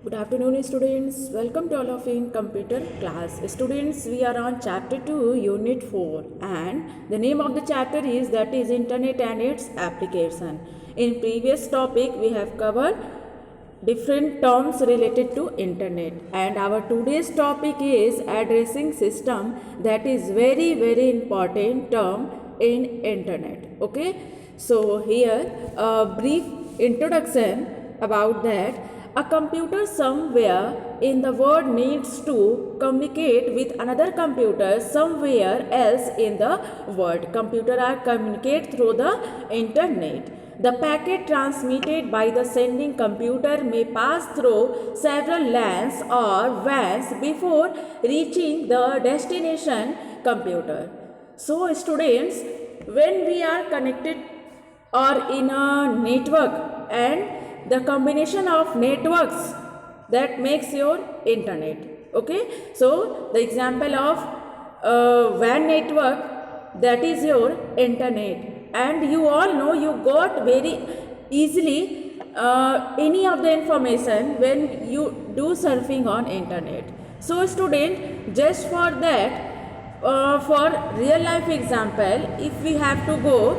Good afternoon, students. Welcome to all of you in computer class. Students, we are on chapter 2, unit 4, and the name of the chapter is that is Internet and its application. In previous topic, we have covered different terms related to internet, and our today's topic is addressing system, that is very important term in internet. Okay, so here a brief introduction about that. A computer somewhere in the world needs to communicate with another computer somewhere else in the world. Computer are communicate through the internet. The packet transmitted by the sending computer may pass through several LANs or WANs before reaching the destination computer. So students, when we are connected or in a network, and the combination of networks that makes your internet. Okay, so the example of WAN network, that is your internet, and you all know you got very easily any of the information when you do surfing on internet. So student, just for that, for real life example, if we have to go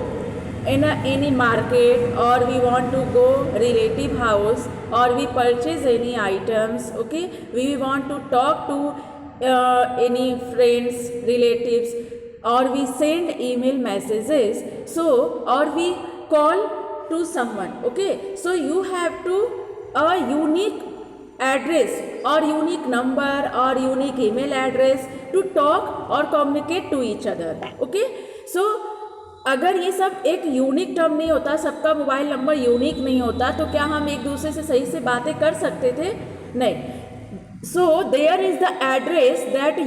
in any market, or we want to go relative house, or we purchase any items, okay, we want to talk to any friends, relatives, or we send email messages, so or we call to someone. Okay, so you have to a unique address or unique number or unique email address to talk or communicate to each other. Okay, so अगर ये सब एक unique term नहीं होता, सबका mobile number unique नहीं होता, तो क्या हम एक दूसरे से सही से बातें कर सकते थे? नहीं. So there is the address that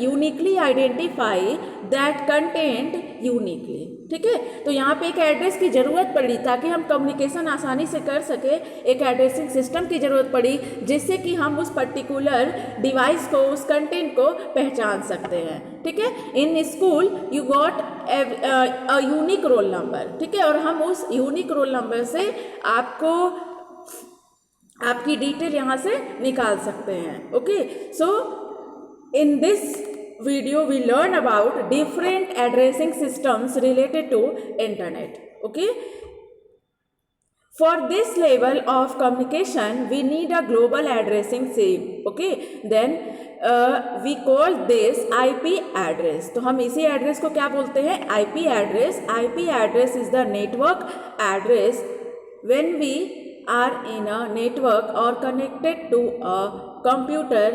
uniquely identify that content uniquely. ठीक है, तो यहाँ पे एक एड्रेस की ज़रूरत पड़ी ताकि हम कम्युनिकेशन आसानी से कर सके. एक एड्रेसिंग सिस्टम की ज़रूरत पड़ी जिससे कि हम उस पर्टिकुलर डिवाइस को, उस कंटेंट को पहचान सकते हैं. ठीक है, in school you got a unique roll number. ठीक है, और हम उस यूनिक रोल नंबर से आपको आपकी डिटेल यहाँ से निकाल सकते हैं. Okay, so in this video we learn about different addressing systems related to internet. Okay, for this level of communication we need a global addressing scheme. Okay, then we call this IP address. तो हम इसी address को क्या बोलते हैं? IP address. IP address is the network address when we are in a network or connected to a computer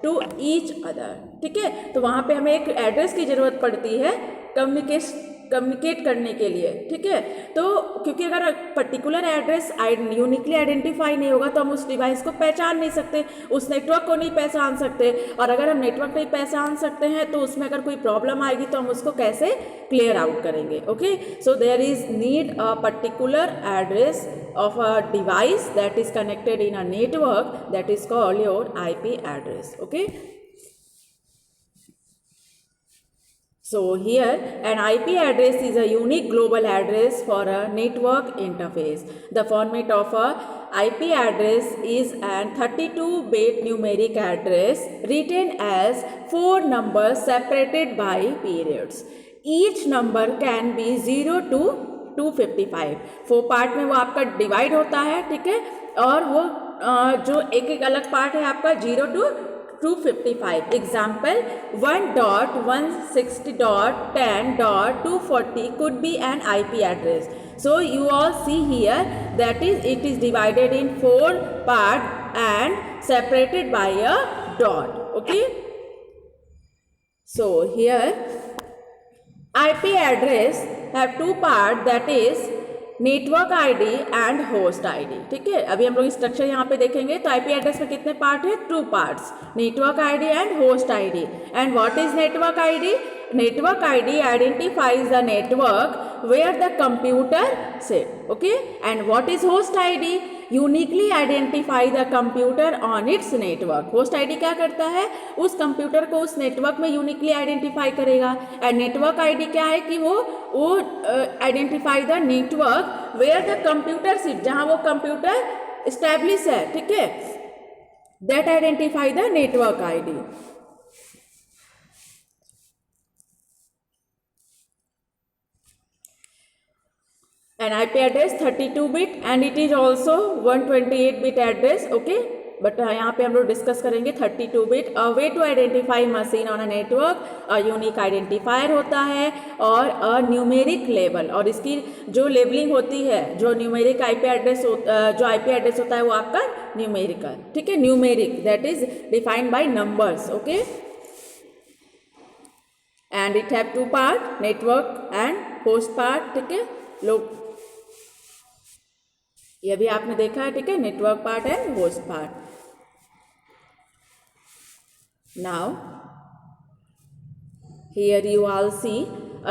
to each other. ठीक है, तो वहाँ पे हमें एक एड्रेस की ज़रूरत पड़ती है कम्युनिकेट करने के लिए. ठीक है, तो क्योंकि अगर पर्टिकुलर एड्रेस यूनिकली आइडेंटिफाई नहीं होगा तो हम उस डिवाइस को पहचान नहीं सकते, उस नेटवर्क को नहीं पहचान सकते, और अगर हम नेटवर्क नहीं पहचान सकते हैं तो उसमें अगर कोई प्रॉब्लम आएगी तो हम उसको कैसे क्लियर आउट करेंगे. Okay, so there is need a particular address of a device that is connected in a network, that is called your IP address. Okay, so here an IP address is a unique global address for a network interface. The format of a IP address is an 32-bit numeric address written as 4 numbers separated by periods. Each number can be 0 to 255. 4 part में वो आपका divide होता है. ठीक है, और वो जो एक एक अलग पार्ट है आपका 0 to 255. Example 1.160.10.240 could be an IP address. So you all see here that is it is divided in 4 part and separated by a dot. Okay, so here IP address have 2 part, that is network ID and host ID. ठीक है, अभी हम लोग structure यहाँ पे देखेंगे. तो IP address में कितने पार्ट है? 2 parts, network ID and host ID. And what is network ID? Network ID identifies the network where the computer sit. Okay, and what is host ID? Uniquely identify the computer on its network. Host ID क्या करता है? उस computer को उस network में uniquely identify करेगा. And network ID क्या है कि वो identify the network where the computer sit, जहाँ वो कंप्यूटर स्टैब्लिश है. ठीक है, that identify the network ID. An IP address 32-bit and it is also 128-bit address. Okay, but यहाँ पे हम लोग डिस्कस करेंगे 32-bit. A way to identify machine on a network, a unique identifier होता है और अ न्यूमेरिक लेबल, और इसकी जो लेबलिंग होती है, जो न्यूमेरिक आईपी एड्रेस जो आईपी एड्रेस होता है वो आपका न्यूमेरिकल, ठीक है, numeric that is defined by numbers. Okay, and it have two part, network and host part. ठीक है, लोग ये भी आपने देखा है, ठीक है, network part and host part. Now here you all see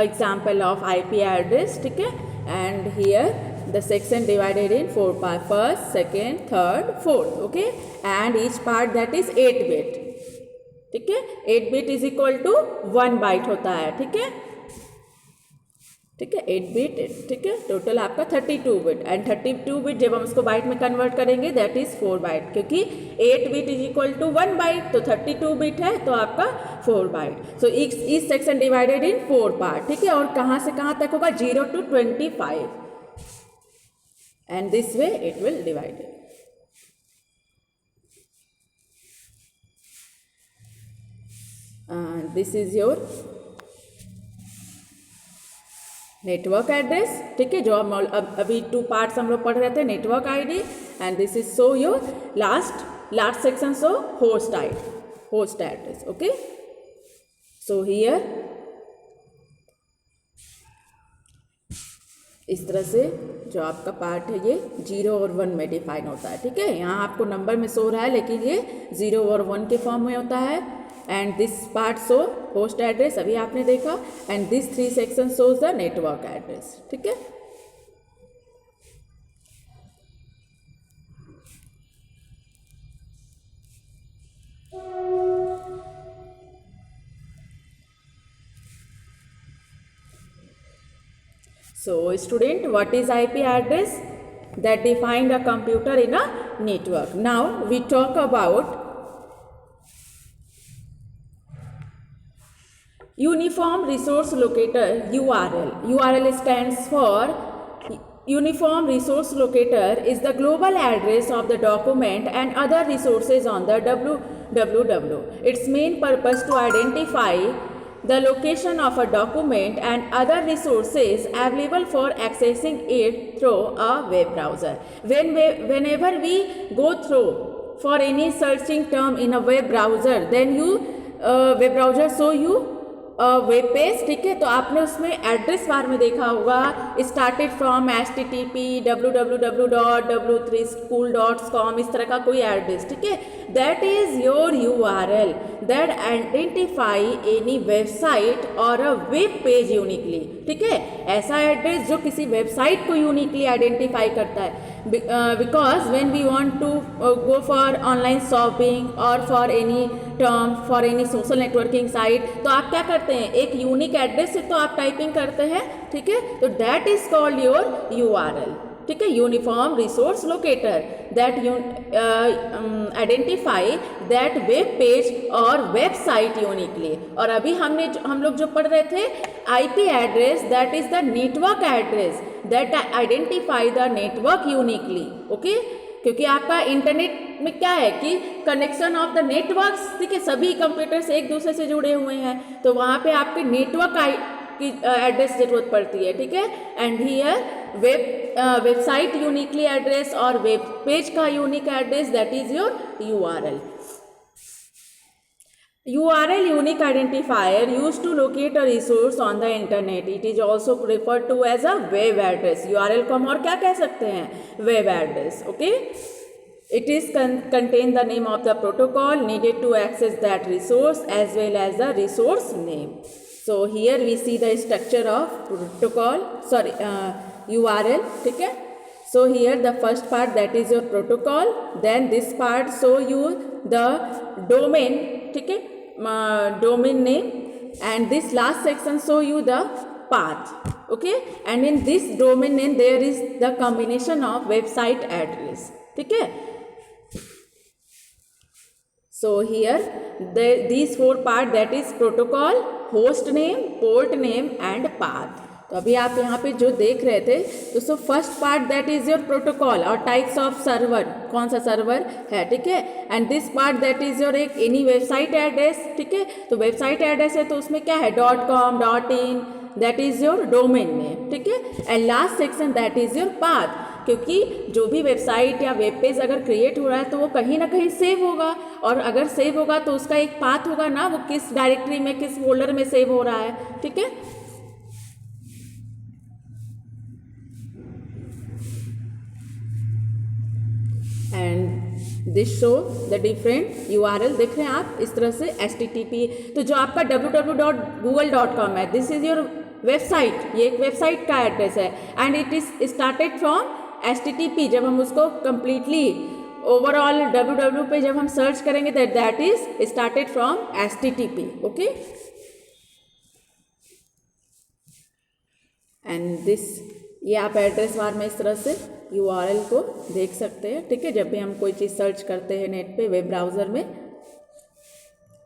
example of IP address. ठीक है, and here the section divided in 4 part, first, second, third, fourth. Okay, and each part that is 8 bit. ठीक है, 8 bit is equal to 1 byte होता है. ठीक है, ठीक है, 8 बिट. ठीक है, टोटल आपका 32 बिट, एंड 32 बिट जब हम उसको बाइट में कन्वर्ट करेंगे दैट इज 4 बाइट, क्योंकि 8 bit is equal to 1 byte, तो 32 बिट है तो आपका 4 बाइट. सो इस सेक्शन डिवाइडेड इन 4 पार्ट. ठीक है, और कहाँ से कहाँ तक होगा, 0 to 25, and this way it will divided. This is your network address. ठीक है, जो हम अभी 2 पार्ट्स हम लोग पढ़ रहे थे, network ID, and this is so your last section, so host ID, host address. Okay, so here इस तरह से जो आपका पार्ट है ये 0 और 1 में डिफाइन होता है. ठीक है, यहाँ आपको नंबर में शो रहा है लेकिन ये 0 और 1 के फॉर्म में होता है. And this part show host address, अभी आपने देखा, and this 3 section shows the network address. ठीक है, so student, what is IP address? That define a computer in a network. Now we talk about Uniform Resource Locator, URL. URL stands for Uniform Resource Locator is the global address of the document and other resources on the www. Its main purpose to identify the location of a document and other resources available for accessing it through a web browser. Whenever we go through for any searching term in a web browser, then web browser show you web page. ठीक है, तो आपने उसमें address bar में देखा होगा, started from http www.w3school.com, इस तरह का कोई एड्रेस. ठीक है, that is your URL that identify any website और अ वेब पेज यूनिकली. ठीक है, ऐसा एड्रेस जो किसी वेबसाइट को यूनिकली आइडेंटिफाई करता है. Because when we want to go for online shopping और for any term, for any social networking site, तो आप क्या करते हैं, एक यूनिक एड्रेस से तो आप टाइपिंग करते हैं. ठीक है, तो that is called your URL. ठीक है, uniform resource locator that identify that web page और वेबसाइट यूनिकली. और अभी हम लोग जो पढ़ रहे थे, IP address that is the network address that identify the network uniquely. Okay, क्योंकि आपका इंटरनेट में क्या है कि कनेक्शन ऑफ द नेटवर्क्स, ठीक है, सभी कंप्यूटर्स एक दूसरे से जुड़े हुए हैं, तो वहाँ पे आपके नेटवर्क की एड्रेस जरूरत पड़ती है. ठीक है, and here website uniquely address और वेब पेज का unique address that is your URL. URL unique identifier used to locate a resource on the internet. It is also referred to as a web address. URL को हम और क्या कह सकते हैं, web address. Okay, it is contain the name of the protocol needed to access that resource as well as the resource name. So here we see the structure of protocol, URL. ठीक है, so here the first part that is your protocol, then this part show you the domain. ठीक है, domain name, and this last section show you the path. Okay, and in this domain name there is the combination of website address. ठीक है, So here these four part, that is protocol, host name, port name and path. तो अभी आप यहाँ पे जो देख रहे थे, तो so first part that is your protocol और टाइप्स ऑफ सर्वर, कौन सा सर्वर है, ठीक है. And this part that is your एक एनी वेबसाइट एड्रेस, ठीक है. तो वेबसाइट एड्रेस है तो उसमें क्या है, .com, .in, that is your domain name, ठीक है. And last section that is your path, क्योंकि जो भी वेबसाइट या वेब पेज अगर क्रिएट हो रहा है तो वो कहीं ना कहीं सेव होगा, और अगर सेव होगा तो उसका एक पाथ होगा ना, वो किस डायरेक्टरी में, किस फोल्डर में सेव हो रहा है, ठीक है. And this show the different URL, देख रहे हैं आप इस तरह से HTTP. तो जो आपका www.google.com है, दिस इज योर वेबसाइट, ये एक वेबसाइट का एड्रेस है. And it is started from HTTP. जब हम उसको कंप्लीटली ओवरऑल www पे जब हम सर्च करेंगे that is started from HTTP. Okay. And this, ये आप एड्रेस बार में इस तरह से URL को देख सकते हैं, ठीक है, जब भी हम कोई चीज़ सर्च करते हैं नेट पे, वेब ब्राउज़र में.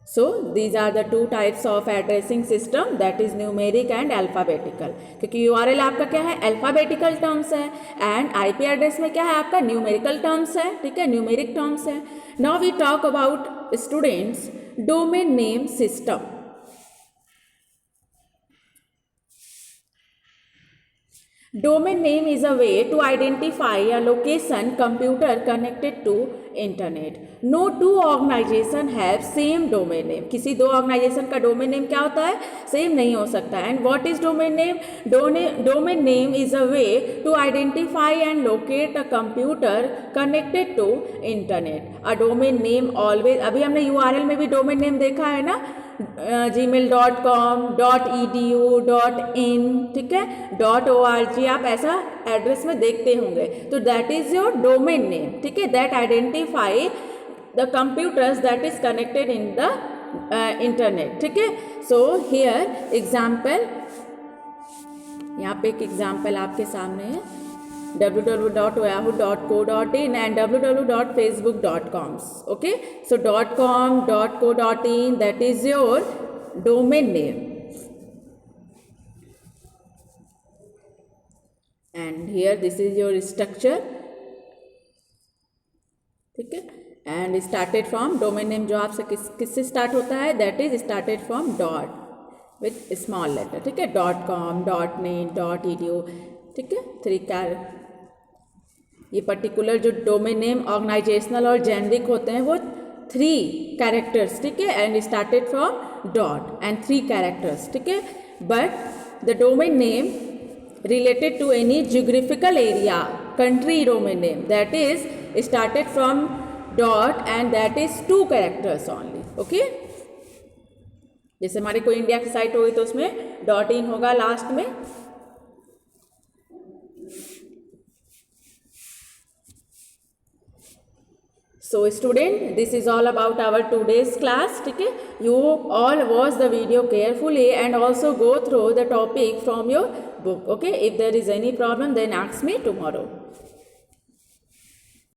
So these are the two types of addressing system, that is numeric and alphabetical. क्योंकि URL आपका क्या है, अल्फ़ाबेटिकल टर्म्स है, एंड IP एड्रेस में क्या है आपका, न्यूमेरिकल टर्म्स है, ठीक है, न्यूमेरिक टर्म्स है. Now we talk about students domain name system. Domain name is a way to identify a location computer connected to internet. No two organization have same domain name. किसी दो organisation का domain name क्या होता है, same नहीं हो सकता. And what is domain name? Domain name is a way to identify and locate a computer connected to internet. A domain name always, अभी हमने URL में भी डोमेन नेम देखा है ना, gmail.com, .edu, .in, ठीक है, .org, आप ऐसा एड्रेस में देखते होंगे. तो that is your domain name, ठीक है, that identify the computers that is connected in the internet, ठीक है. सो हियर एग्जाम्पल, यहाँ पे एक एग्जाम्पल आपके सामने है, www.yahoo.co.in and www.facebook.com. Okay, so .com, .co.in, that is your domain name. And here this is your structure, ठीक है. And started from, domain name जो आपसे किससे स्टार्ट होता है, that is started from dot with small letter, ठीक है, .com, .net, .edu, ठीक है, 3 ये पर्टिकुलर जो डोमेन नेम ऑर्गेनाइजेशनल और जेनरिक होते हैं वो 3 कैरेक्टर्स, ठीक है, and started from dot and 3 characters, ठीक है. But the domain name related to any geographical area, country domain name, that is started from dot and that is 2 characters only. Okay, जैसे हमारे कोई इंडिया की site होगी तो उसमें .in होगा लास्ट में. So student, this is all about our today's class, ठीक है. You all watch the video carefully and also go through the topic from your book. Okay, if there is any problem then ask me tomorrow.